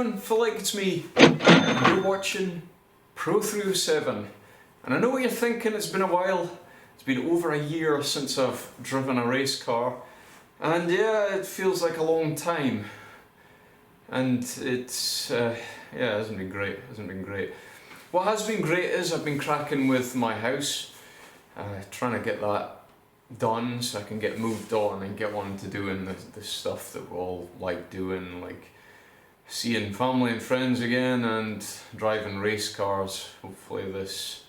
doing? Feel like it's me. You're watching Pro307. And I know what you're thinking, it's been a while. It's been over a year since I've driven a race car. And yeah, it feels like a long time. And it's, it hasn't been great. What has been great is I've been cracking with my house. Trying to get that done so I can get moved on and get on to doing the stuff that we all like doing, like seeing family and friends again and driving race cars. Hopefully this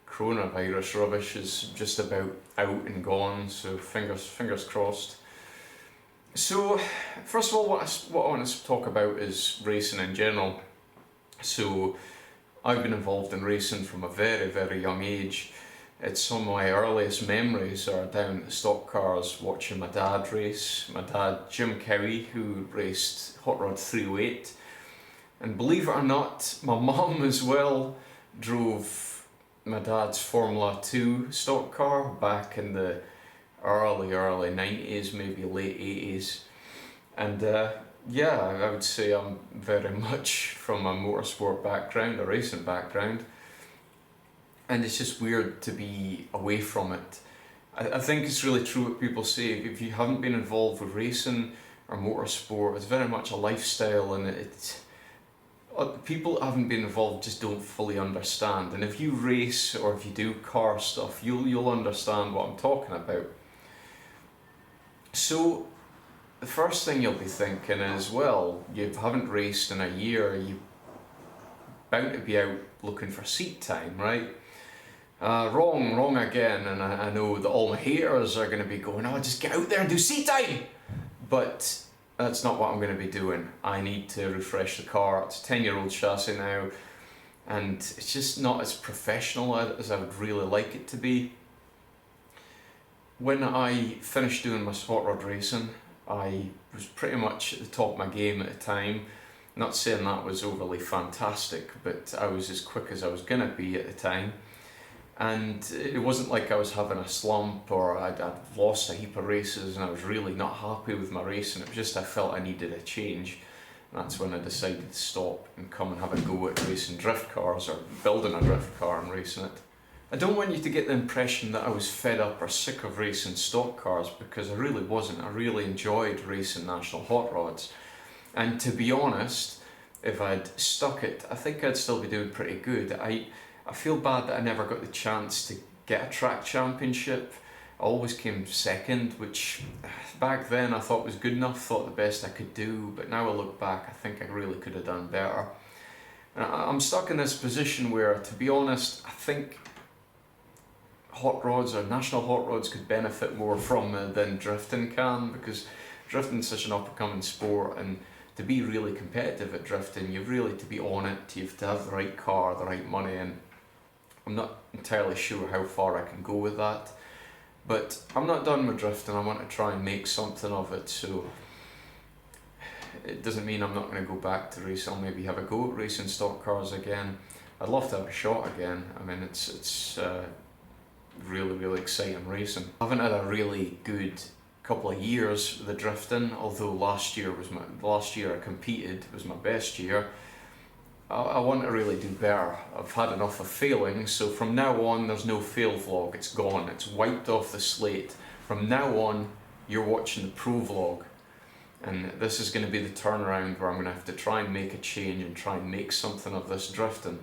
coronavirus rubbish is just about out and gone, so fingers crossed. So first of all, what I want to talk about is racing in general. So I've been involved in racing from a very young age. It's some of my earliest memories are down at the stock cars watching my dad race. My dad, Jim Cowie, who raced Hot Rod 308. And believe it or not, my mum as well drove my dad's Formula 2 stock car back in the early 90s, maybe late 80s. And yeah, I would say I'm very much from a motorsport background, a racing background. And it's just weird to be away from it. I think it's really true what people say. If you haven't been involved with racing or motorsport, it's very much a lifestyle, and people that haven't been involved just don't fully understand. And if you race or if you do car stuff, you'll understand what I'm talking about. So the first thing you'll be thinking is, well, you haven't raced in a year, you're bound to be out looking for seat time, right? Wrong again, and I know that all my haters are going to be going, oh, just get out there and do seat time! But that's not what I'm going to be doing. I need to refresh the car. It's a 10-year-old chassis now, and it's just not as professional as I would really like it to be. When I finished doing my hot rod racing, I was pretty much at the top of my game at the time. Not saying that was overly fantastic, but I was as quick as I was going to be at the time. And it wasn't like I was having a slump or I'd lost a heap of races and I was really not happy with my racing. It was just I felt I needed a change. And that's when I decided to stop and come and have a go at racing drift cars or building a drift car and racing it. I don't want you to get the impression that I was fed up or sick of racing stock cars, because I really wasn't. I really enjoyed racing national hot rods. And to be honest, if I'd stuck it, I think I'd still be doing pretty good. I feel bad that I never got the chance to get a track championship. I always came second, which back then I thought was good enough, thought the best I could do, but now I look back, I think I really could have done better. And I'm stuck in this position where, to be honest, I think hot rods or national hot rods could benefit more from than drifting can, because drifting is such an up-and-coming sport, and to be really competitive at drifting, you've really to be on it, you have to have the right car, the right money, and I'm not entirely sure how far I can go with that. But I'm not done with drifting, I want to try and make something of it, so it doesn't mean I'm not going to go back to racing. I'll maybe have a go at racing stock cars again. I'd love to have a shot again. I mean, it's really exciting racing. I haven't had a really good couple of years with the drifting, although last year I competed, was my best year. I want to really do better. I've had enough of failing, so from now on there's no fail vlog, it's gone, it's wiped off the slate. From now on you're watching the pro vlog, and this is going to be the turnaround where I'm going to have to try and make a change and try and make something of this drifting.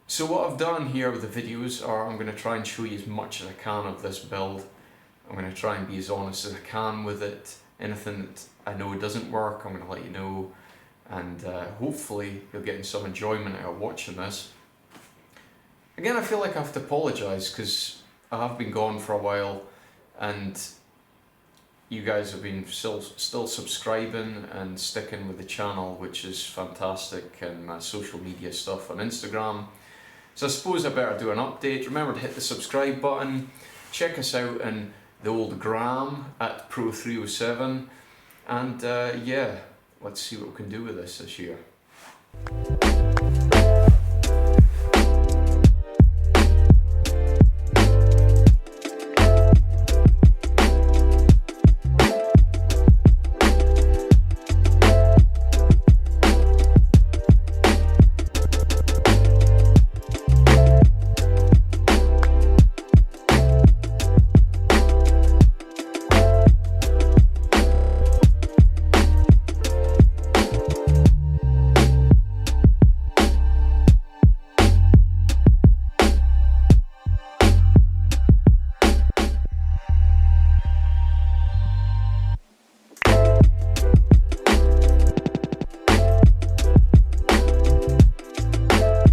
So what I've done here with the videos are I'm going to try and show you as much as I can of this build. I'm going to try and be as honest as I can with it. Anything that I know doesn't work, I'm going to let you know. And hopefully you're getting some enjoyment out of watching this. Again, I feel like I have to apologise because I have been gone for a while and you guys have been still subscribing and sticking with the channel, which is fantastic, and my social media stuff on Instagram. So I suppose I better do an update. Remember to hit the subscribe button, check us out in the old gram at Pro307, and yeah, let's see what we can do with this year.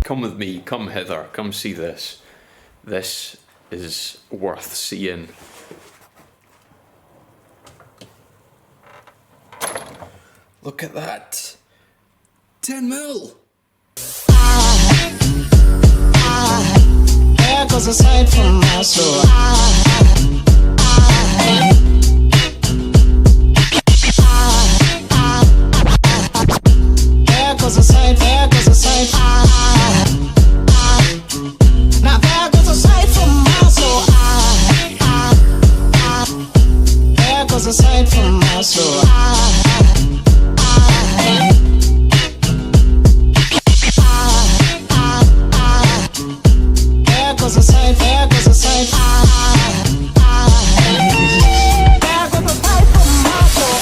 Come with me, come hither, come see this. This is worth seeing. Look at that. 10 mil. There goes a sight from my soul. There goes a sight, there goes a sight. Now there goes a sight from my soul. There goes a sight from my soul. There goes a sight, there goes a sight. There goes a sight from my soul.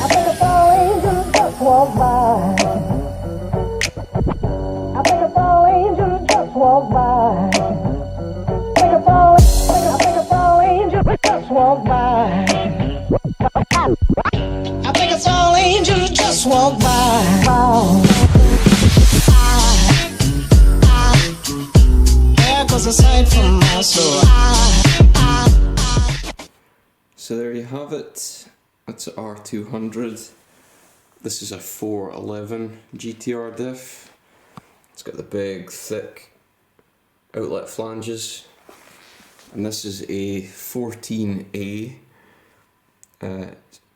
I think it's all angels just walk by. I think it's all angels just walk by. I think it's all angels just walk by. I think it's all angels just walk by. There goes a sight from my soul. So there you have it. That's an R200. This is a 411 GTR diff. It's got the big, thick outlet flanges. And this is a 14A,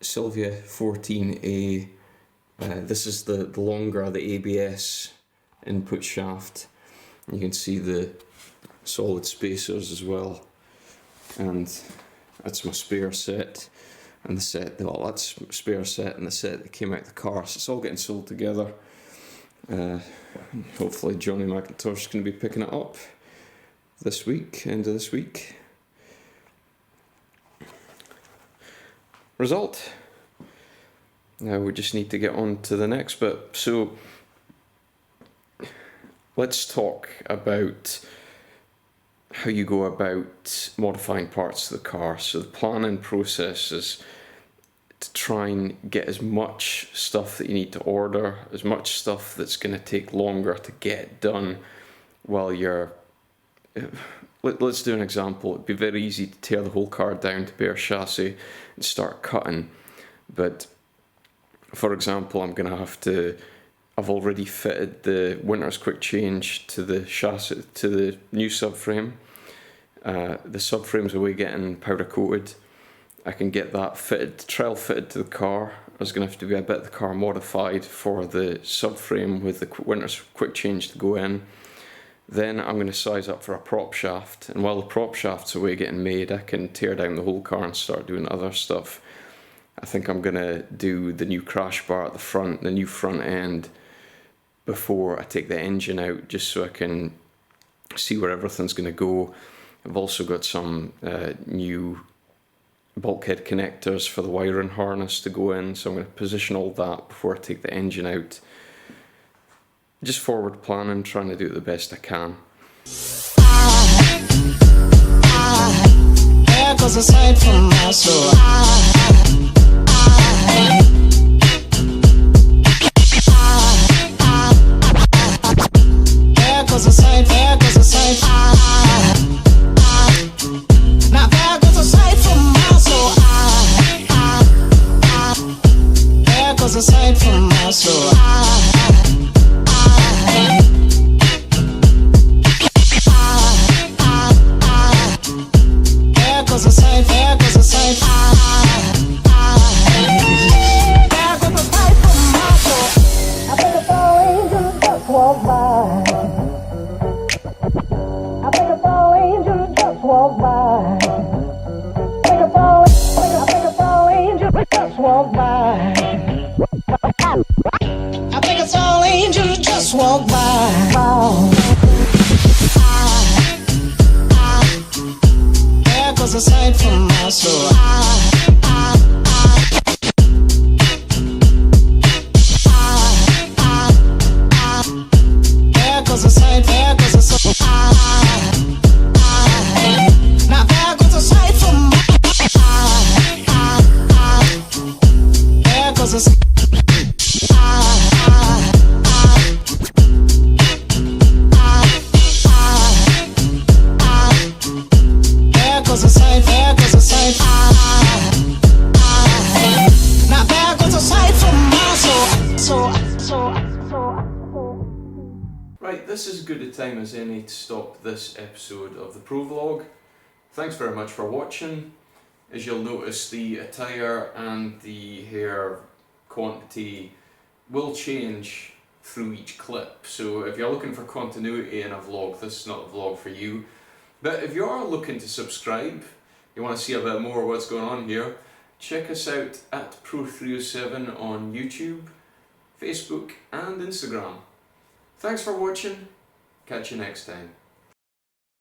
Silvia 14A. This is the longer, the ABS input shaft. You can see the solid spacers as well. And that's my spare set. And the set, well, that's spare set and the set that came out of the car. So it's all getting sold together. Hopefully Johnny McIntosh is going to be picking it up this week, end of this week. Result. Now we just need to get on to the next bit. So let's talk about how you go about modifying parts of the car. So the planning process is to try and get as much stuff that you need to order, as much stuff that's going to take longer to get done while you're... Let's do an example. It'd be very easy to tear the whole car down to bare chassis and start cutting. But for example, I'm going to have to... I've already fitted the winter's quick change to the chassis, to the new subframe. The subframe's away getting powder coated. I can get that fitted, trial fitted to the car. There's going to have to be a bit of the car modified for the subframe with the winter's quick change to go in. Then I'm going to size up for a prop shaft, and while the prop shaft's away getting made, I can tear down the whole car and start doing other stuff. I think I'm going to do the new crash bar at the front, the new front end, before I take the engine out, just so I can see where everything's going to go. I've also got some new bulkhead connectors for the wiring harness to go in, so I'm going to position all that before I take the engine out. Just forward planning, trying to do it the best I can. There goes a sight from my soul. There goes a sight, there goes a sight. Now there goes a sight from my soul. There goes a sight from my soul. There goes a sight, there goes a sight. There goes a sight from my soul. I think it's all angels just walk by. I think it's all angels just walk by. I think it's all angels just walk by. I think it's all angels just walk by. There goes a sight from my soul. There goes a sight, there goes a sight. Now there goes a sight from my soul. There goes a sight. this is as good a time as any to stop this episode of the Pro Vlog. Thanks very much for watching. As you'll notice, the attire and the hair quantity will change through each clip, so if you're looking for continuity in a vlog, this is not a vlog for you. But if you are looking to subscribe, you want to see a bit more of what's going on here, check us out at Pro307 on YouTube, Facebook and Instagram. Thanks for watching, catch you next time.